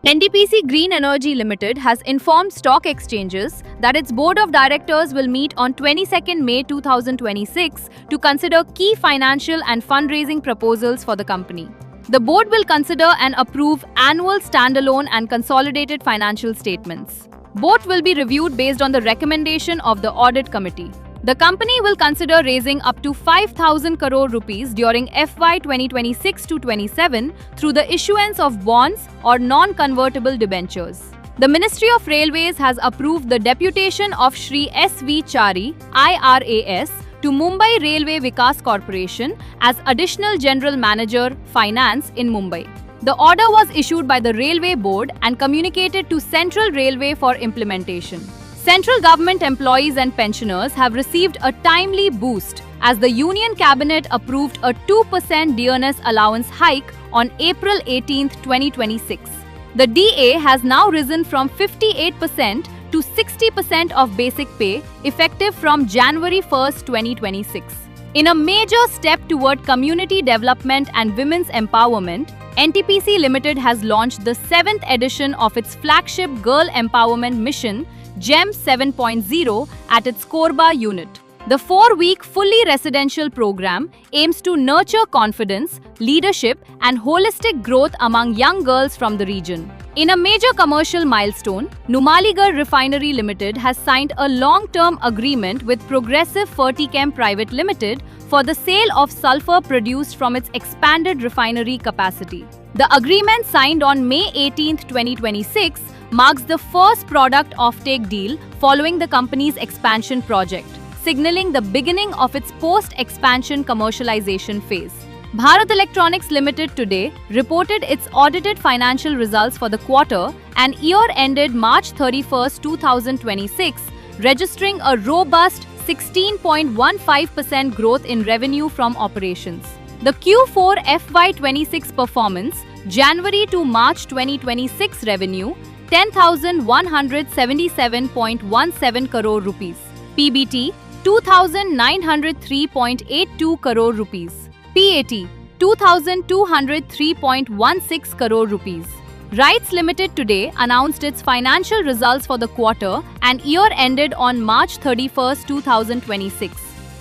NTPC Green Energy Limited has informed stock exchanges that its board of directors will meet on 22nd May 2026 to consider key financial and fundraising proposals for the company. The board will consider and approve annual standalone and consolidated financial statements. Both will be reviewed based on the recommendation of the audit committee. The company will consider raising up to 5,000 crore rupees during FY 2026-27 through the issuance of bonds or non-convertible debentures. The Ministry of Railways has approved the deputation of Shri S.V. Chari, IRAS, to Mumbai Railway Vikas Corporation as Additional General Manager, Finance in Mumbai. The order was issued by the Railway Board and communicated to Central Railway for implementation. Central government employees and pensioners have received a timely boost as the Union Cabinet approved a 2% dearness allowance hike on April 18, 2026. The DA has now risen from 58% to 60% of basic pay effective from January 1, 2026. In a major step toward community development and women's empowerment, NTPC Limited has launched the 7th edition of its flagship Girl Empowerment Mission, GEM 7.0, at its Korba unit. The 4-week fully residential program aims to nurture confidence, leadership, and holistic growth among young girls from the region. In a major commercial milestone, Numaligarh Refinery Limited has signed a long-term agreement with Progressive Fertichem Private Limited for the sale of sulfur produced from its expanded refinery capacity. The agreement signed on May 18, 2026 marks the first product offtake deal following the company's expansion project, signaling the beginning of its post-expansion commercialization phase. Bharat Electronics Limited today reported its audited financial results for the quarter and year ended March 31, 2026, registering a robust 16.15% growth in revenue from operations. The Q4 FY26 performance, January to March 2026 revenue, 10,177.17 crore rupees. PBT, 2,903.82 crore rupees. PAT, 2,203.16 crore rupees. RITES Limited today announced its financial results for the quarter and year ended on March 31, 2026.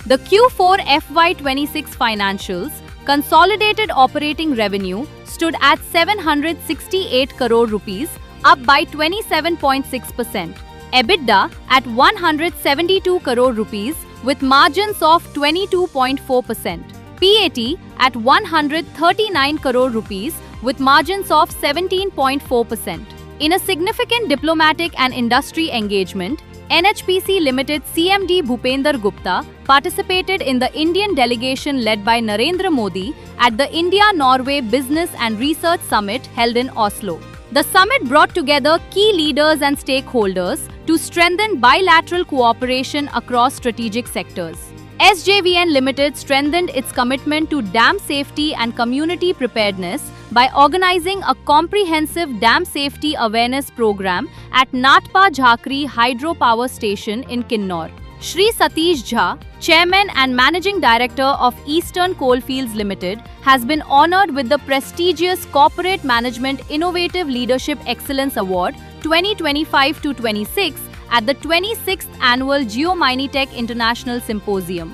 The Q4 FY26 financials, consolidated operating revenue stood at 768 crore rupees, up by 27.6%. EBITDA at 172 crore rupees with margins of 22.4%. PAT at 139 crore rupees with margins of 17.4%. In a significant diplomatic and industry engagement, NHPC Limited CMD Bhupender Gupta participated in the Indian delegation led by Narendra Modi at the India-Norway Business and Research Summit held in Oslo. The summit brought together key leaders and stakeholders to strengthen bilateral cooperation across strategic sectors. SJVN Limited strengthened its commitment to dam safety and community preparedness by organizing a comprehensive dam safety awareness program at Natpa Jhakri Hydropower Station in Kinnor. Shri Satish Jha, Chairman and Managing Director of Eastern Coalfields Limited, has been honored with the prestigious Corporate Management Innovative Leadership Excellence Award 2025-26 at the 26th Annual Geominitech International Symposium.